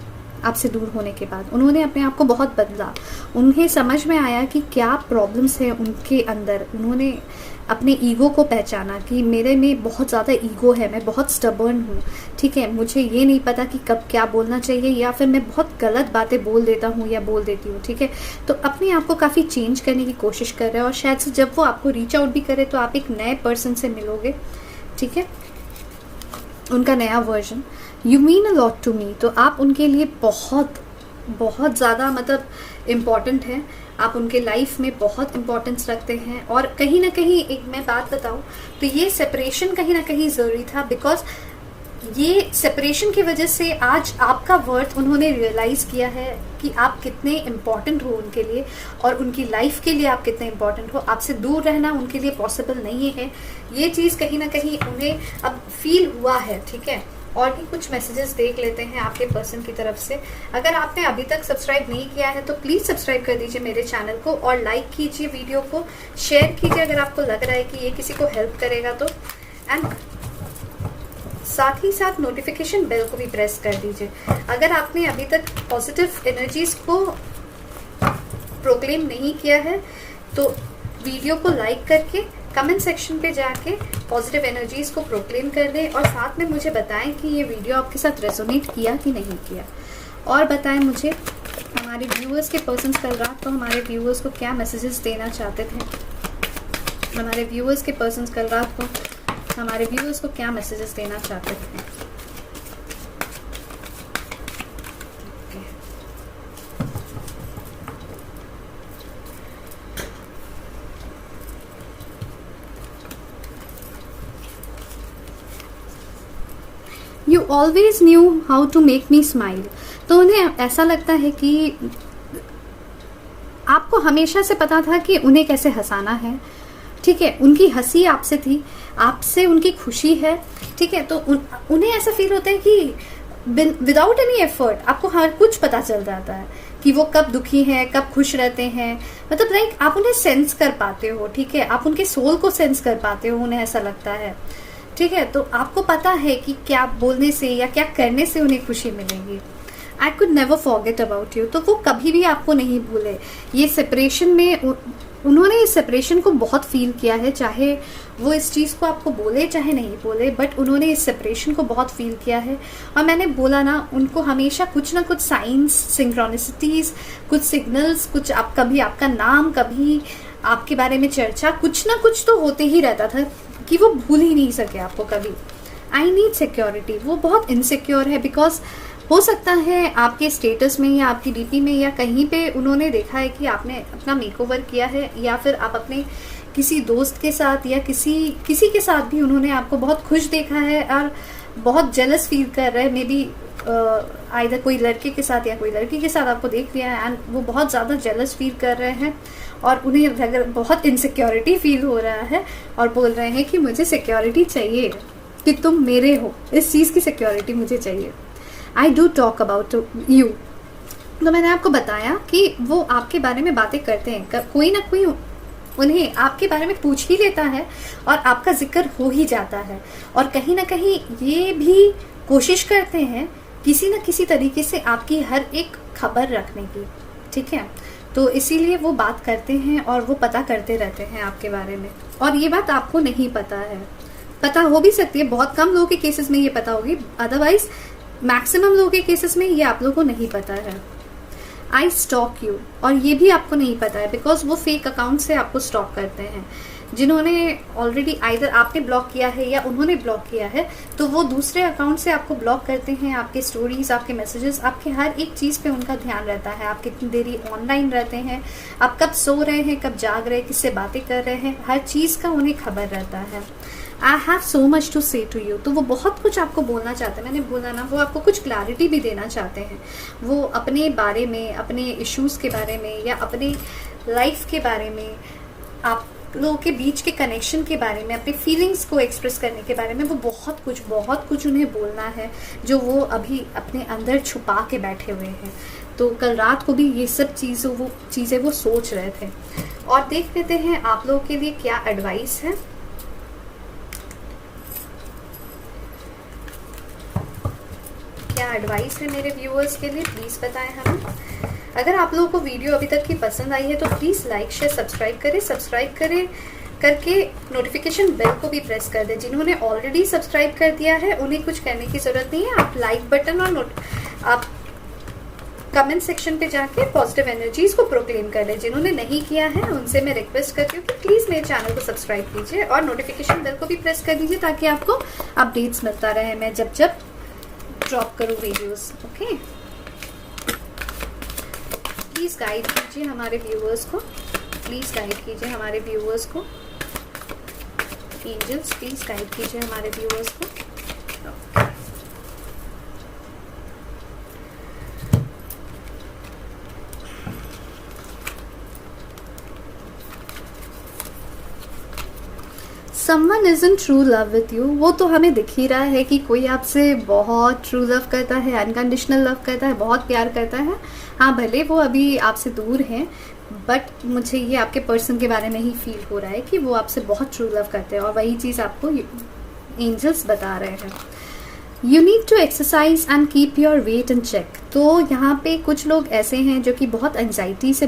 आपसे दूर होने के बाद। उन्होंने अपने आप को बहुत बदला, उन्हें समझ में आया कि क्या प्रॉब्लम्स हैं उनके अंदर। उन्होंने अपने ईगो को पहचाना कि मेरे में बहुत ज़्यादा ईगो है, मैं बहुत स्टबर्न हूँ, ठीक है। मुझे ये नहीं पता कि कब क्या बोलना चाहिए, या फिर मैं बहुत गलत बातें बोल देता हूँ या बोल देती हूँ, ठीक है। तो अपने आप को काफ़ी चेंज करने की कोशिश कर रहे हैं और शायद से जब वो आपको रीच आउट भी करे तो आप एक नए पर्सन से मिलोगे, ठीक है, उनका नया version. You mean a lot to me, तो आप उनके लिए बहुत बहुत ज़्यादा मतलब इम्पॉर्टेंट है, आप उनके लाइफ में बहुत इम्पोर्टेंस रखते हैं। और कहीं ना कहीं एक मैं बात बताऊं तो ये सेपरेशन कहीं ना कहीं ज़रूरी था, बिकॉज ये सेपरेशन की वजह से आज आपका वर्थ उन्होंने रियलाइज़ किया है कि आप कितने इम्पॉर्टेंट हो उनके लिए, और उनकी लाइफ के लिए आप कितने इम्पॉर्टेंट हो। आपसे दूर रहना उनके लिए पॉसिबल नहीं है, ये चीज़ कहीं ना कहीं उन्हें अब फील हुआ है। ठीक है, और भी कुछ मैसेजेस देख लेते हैं आपके पर्सन की तरफ से। अगर आपने अभी तक सब्सक्राइब नहीं किया है तो प्लीज़ सब्सक्राइब कर दीजिए मेरे चैनल को, और लाइक कीजिए वीडियो को, शेयर कीजिए अगर आपको लग रहा है कि ये किसी को हेल्प करेगा तो, एंड साथ ही साथ नोटिफिकेशन बेल को भी प्रेस कर दीजिए। अगर आपने अभी तक पॉजिटिव एनर्जीज को प्रोक्लेम नहीं किया है तो वीडियो को लाइक करके कमेंट सेक्शन पे जाके पॉजिटिव एनर्जीज को प्रोक्लेम कर दें, और साथ में मुझे बताएं कि ये वीडियो आपके साथ रेजोनेट किया कि नहीं किया। और बताएं मुझे हमारे व्यूअर्स के पर्सन्स कल रात को हमारे व्यूअर्स को क्या मैसेजेस देना चाहते थे। हमारे व्यूअर्स के पर्सन्स कल रात को हमारे व्यूअर्स को क्या मैसेजेस देना चाहते थे। You always knew how to make me smile. तो उन्हें ऐसा लगता है कि आपको हमेशा से पता था कि उन्हें कैसे हंसाना है। ठीक है, उनकी हंसी आपसे थी, आपसे उनकी खुशी है। ठीक है, तो उन्हें ऐसा फील होता है कि विदाउट एनी एफर्ट आपको हर कुछ पता चल जाता है कि वो कब दुखी हैं, कब खुश रहते हैं। मतलब लाइक आप उन्हें सेंस कर पाते हो। ठीक है, आप उनके सोल को सेंस कर पाते हो, उन्हें ऐसा लगता है। ठीक है, तो आपको पता है कि क्या बोलने से या क्या करने से उन्हें खुशी मिलेगी। I could never forget about you. तो वो कभी भी आपको नहीं भूले। ये सेपरेशन में उन्होंने इस सेपरेशन को बहुत फील किया है, चाहे वो इस चीज़ को आपको बोले चाहे नहीं बोले, बट उन्होंने इस सेपरेशन को बहुत फील किया है। और मैंने बोला ना, उनको हमेशा कुछ ना कुछ साइंस, सिंक्रोनिसिटीज, कुछ सिग्नल्स, कुछ आप कभी आपका नाम, कभी आपके बारे में चर्चा, कुछ ना कुछ तो होते ही रहता था कि वो भूल ही नहीं सके आपको कभी। I need security. वो बहुत इनसिक्योर है, बिकॉज हो सकता है आपके स्टेटस में या आपकी डीपी में या कहीं पे उन्होंने देखा है कि आपने अपना मेकओवर किया है, या फिर आप अपने किसी दोस्त के साथ या किसी के साथ भी उन्होंने आपको बहुत खुश देखा है और बहुत जेलस फील कर रहे हैं। मे बी आइदर कोई लड़के के साथ या कोई लड़की के साथ आपको देख लिया है, एंड वो बहुत ज़्यादा जेलस फील कर रहे हैं और उन्हें बहुत इनसिक्योरिटी फील हो रहा है और बोल रहे हैं कि मुझे सिक्योरिटी चाहिए, कि तुम मेरे हो, इस चीज़ की सिक्योरिटी मुझे चाहिए। I do talk about you. तो मैंने आपको बताया कि वो आपके बारे में बातें करते हैं, कोई ना कोई उन्हें आपके बारे में पूछ ही लेता है और आपका जिक्र हो ही जाता है, और कहीं ना कहीं ये भी कोशिश करते हैं किसी न किसी तरीके से आपकी हर एक खबर रखने की। ठीक है, तो इसीलिए वो बात करते हैं और वो पता करते रहते हैं आपके बारे में। और ये बात आपको नहीं पता है, पता हो भी सकती है, बहुत कम लोगों के केसेस में ये पता होगी, अदरवाइज मैक्सिमम लोगों के केसेस में ये आप लोगों को नहीं पता है। आई स्टॉक यू, और ये भी आपको नहीं पता है, बिकॉज वो फेक अकाउंट से आपको स्टॉक करते हैं, जिन्होंने ऑलरेडी आइदर आपने ब्लॉक किया है या उन्होंने ब्लॉक किया है, तो वो दूसरे अकाउंट से आपको ब्लॉक करते हैं। आपके स्टोरीज, आपके मैसेजेस, आपके हर एक चीज़ पे उनका ध्यान रहता है। आप कितनी देरी ऑनलाइन रहते हैं, आप कब सो रहे हैं, कब जाग रहे हैं, किससे बातें कर रहे हैं, हर चीज़ का उन्हें खबर रहता है। I have so much to say to you. तो वो बहुत कुछ आपको बोलना चाहते हैं। मैंने बोला ना, वो आपको कुछ क्लैरिटी भी देना चाहते हैं। वो अपने बारे में, अपने इश्यूज़ के बारे में या अपने लाइफ के बारे में, आप लोगों के बीच के कनेक्शन के बारे में, अपनी फीलिंग्स को एक्सप्रेस करने के बारे में, वो बहुत कुछ उन्हें बोलना है जो वो अभी अपने अंदर छुपा के बैठे हुए हैं। तो कल रात को भी ये सब चीज़ें वो सोच रहे थे। और देख लेते हैं आप लोगों के लिए क्या एडवाइस है। क्या एडवाइस है मेरे व्यूअर्स के लिए, प्लीज़ बताएं हमें। अगर आप लोगों को वीडियो अभी तक की पसंद आई है तो प्लीज़ लाइक शेयर सब्सक्राइब करें करके नोटिफिकेशन बेल को भी प्रेस कर दें। जिन्होंने ऑलरेडी सब्सक्राइब कर दिया है उन्हें कुछ करने की ज़रूरत नहीं है। आप लाइक बटन और आप कमेंट सेक्शन पे जाके पॉजिटिव एनर्जीज को प्रोक्लेम कर लें। जिन्होंने नहीं किया है उनसे मैं रिक्वेस्ट करती हूँ कि प्लीज़ मेरे चैनल को सब्सक्राइब कीजिए और नोटिफिकेशन बेल को भी प्रेस कर दीजिए, ताकि आपको अपडेट्स मिलता रहे मैं जब ड्रॉप करूँ वीडियोस। ओके, प्लीज़ गाइड कीजिए हमारे व्यूअर्स को, प्लीज़ गाइड कीजिए हमारे व्यूअर्स को। एंजल्स प्लीज़ गाइड कीजिए हमारे व्यूअर्स को। Someone is in true love with you, वो तो हमें दिख ही रहा है कि कोई आपसे बहुत ट्रू लव करता है, अनकंडीशनल लव करता है, बहुत प्यार करता है। हाँ, भले वो अभी आपसे दूर हैं, बट मुझे ये आपके पर्सन के बारे में ही फील हो रहा है कि वो आपसे बहुत ट्रू लव करते हैं, और वही चीज़ आपको एंजल्स बता रहे हैं। You need to exercise and keep your weight in check. तो यहाँ पे कुछ लोग ऐसे हैं जो कि बहुत एंजाइटी से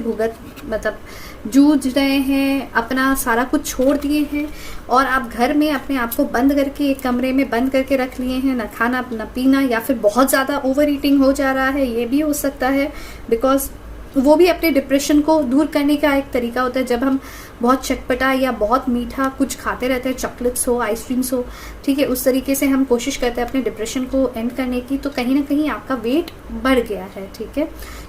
जूझ रहे हैं, अपना सारा कुछ छोड़ दिए हैं, और आप घर में अपने आप को बंद करके एक कमरे में बंद करके रख लिए हैं, ना खाना ना पीना, या फिर बहुत ज़्यादा ओवर ईटिंग हो जा रहा है, ये भी हो सकता है। बिकॉज वो भी अपने डिप्रेशन को दूर करने का एक तरीका होता है। जब हम बहुत चटपटा या बहुत मीठा कुछ खाते रहते हैं, चॉकलेट्स हो, आइसक्रीम्स हो, ठीक है, उस तरीके से हम कोशिश करते हैं अपने डिप्रेशन को एंड करने की, तो कहीं ना कहीं आपका वेट बढ़ गया है, ठीक है,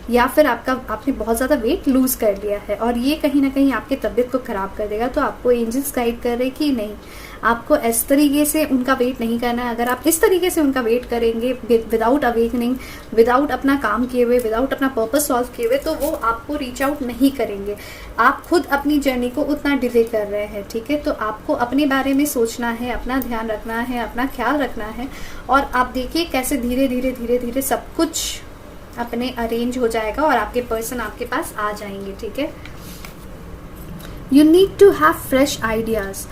या फिर आपने बहुत ज़्यादा वेट लूज़ कर लिया है, और ये कहीं ना कहीं आपकी तबीयत को ख़राब कर देगा। तो आपको एंजल्स गाइड कर रहे कि नहीं, आपको इस तरीके से उनका वेट नहीं करना है। अगर आप इस तरीके से उनका वेट करेंगे विदाउट अवेकनिंग, विदाउट अपना काम किए हुए, विदाउट अपना पर्पस सॉल्व किए हुए, तो वो आपको रीच आउट नहीं करेंगे। आप खुद अपनी जर्नी को उतना डिले कर रहे हैं, ठीक है। तो आपको अपने बारे में सोचना है, अपना ध्यान रखना है, अपना ख्याल रखना है, और आप देखिए कैसे धीरे धीरे सब कुछ अपने अरेंज हो जाएगा और आपके पर्सन आपके पास आ जाएंगे, ठीक है। You need to have fresh ideas.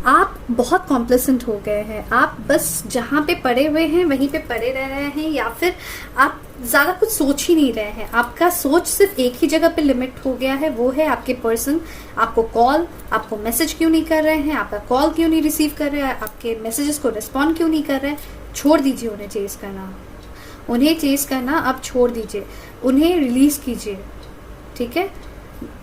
आप बहुत कॉम्प्लेसेंट हो गए हैं, आप बस जहाँ पे पड़े हुए हैं वहीं पे पड़े रह रहे हैं, या फिर आप ज़्यादा कुछ सोच ही नहीं रहे हैं। आपका सोच सिर्फ एक ही जगह पे लिमिट हो गया है, वो है आपके पर्सन आपको मैसेज क्यों नहीं कर रहे हैं, आपका कॉल क्यों नहीं रिसीव कर रहे हैं, आपके मैसेजेस को रिस्पॉन्ड क्यों नहीं कर रहे हैं। छोड़ दीजिए उन्हें चेज़ करना, अब छोड़ दीजिए, उन्हें रिलीज़ कीजिए, ठीक है।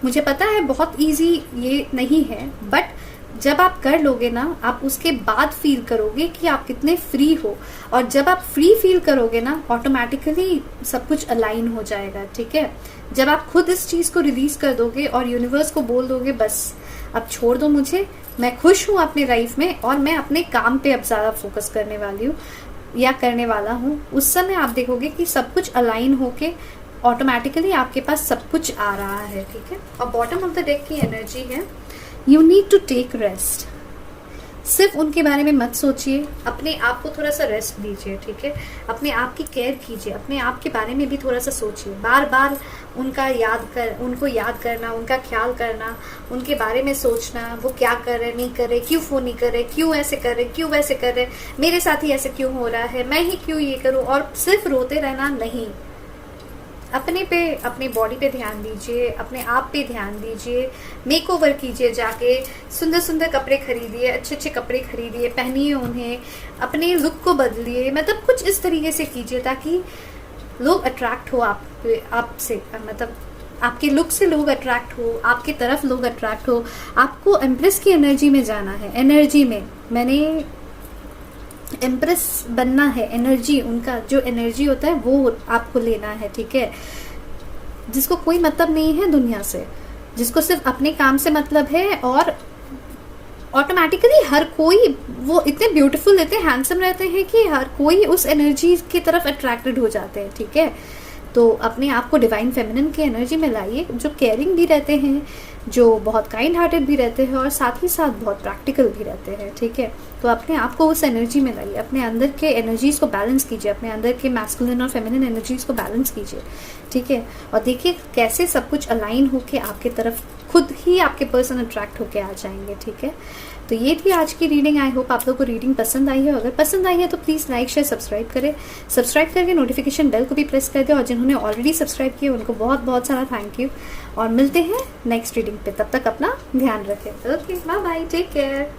मुझे पता है बहुत ईजी ये नहीं है, बट जब आप कर लोगे ना, आप उसके बाद फील करोगे कि आप कितने फ्री हो, और जब आप फ्री फील करोगे ना, ऑटोमेटिकली सब कुछ अलाइन हो जाएगा, ठीक है। जब आप खुद इस चीज़ को रिलीज कर दोगे और यूनिवर्स को बोल दोगे बस अब छोड़ दो मुझे, मैं खुश हूँ अपनी लाइफ में और मैं अपने काम पे अब ज़्यादा फोकस करने वाली हूँ या करने वाला हूँ, उस समय आप देखोगे कि सब कुछ अलाइन होके ऑटोमेटिकली आपके पास सब कुछ आ रहा है, ठीक है। और बॉटम ऑफ द डेक की एनर्जी है you need to take rest. सिर्फ उनके बारे में मत सोचिए, अपने आप को थोड़ा सा रेस्ट दीजिए, ठीक है। अपने आप की केयर कीजिए, अपने आप के बारे में भी थोड़ा सा सोचिए, बार बार उनको याद करना, उनका ख्याल करना, उनके बारे में सोचना, वो क्या कर रहे नहीं कर रहे, क्यों फ़ोन नहीं कर रहे, क्यों ऐसे कर रहे, क्यों वैसे कर रहे, मेरे साथ ही ऐसे क्यों हो रहा है, मैं ही क्यों ये करूँ, और सिर्फ रोते रहना नहीं। अपने बॉडी पे ध्यान दीजिए, अपने आप पे ध्यान दीजिए, मेकओवर कीजिए, जाके सुंदर सुंदर कपड़े खरीदिए, अच्छे अच्छे कपड़े खरीदिए, पहनिए उन्हें, अपने लुक को बदलिए, मतलब कुछ इस तरीके से कीजिए ताकि लोग अट्रैक्ट हो आपसे, मतलब आपके लुक से लोग अट्रैक्ट हो, आपकी तरफ लोग अट्रैक्ट हो। आपको एम्प्रेस की एनर्जी में जाना है, एनर्जी में मैंने एम्प्रेस बनना है, एनर्जी, उनका जो एनर्जी होता है वो आपको लेना है, ठीक है। जिसको कोई मतलब नहीं है दुनिया से, जिसको सिर्फ अपने काम से मतलब है, और ऑटोमेटिकली हर कोई, वो इतने ब्यूटीफुल, इतने हैंडसम रहते हैं कि हर कोई उस एनर्जी की तरफ अट्रैक्टेड हो जाते हैं, ठीक है। तो अपने आप को डिवाइन फेमिनिन की एनर्जी में लाइए, जो केयरिंग भी रहते हैं, जो बहुत काइंड हार्टेड भी रहते हैं, और साथ ही साथ बहुत प्रैक्टिकल भी रहते हैं, ठीक है। तो अपने आप को उस एनर्जी में लाइए, अपने अंदर के एनर्जीज को बैलेंस कीजिए, अपने अंदर के मैस्कुलिन और फेमिनिन एनर्जीज को बैलेंस कीजिए, ठीक है। और देखिए कैसे सब कुछ अलाइन होके आपके तरफ खुद ही आपके पर्सन अट्रैक्ट होके आ जाएंगे, ठीक है। तो ये थी आज की रीडिंग। आई होप आप लोगों को रीडिंग पसंद आई है। अगर पसंद आई है तो प्लीज़ लाइक शेयर सब्सक्राइब करें, सब्सक्राइब करके नोटिफिकेशन बेल को भी प्रेस कर दें, और जिन्होंने ऑलरेडी सब्सक्राइब किया उनको बहुत बहुत सारा थैंक यू। और मिलते हैं नेक्स्ट रीडिंग पे, तब तक अपना ध्यान रखें। Okay, bye bye, take care.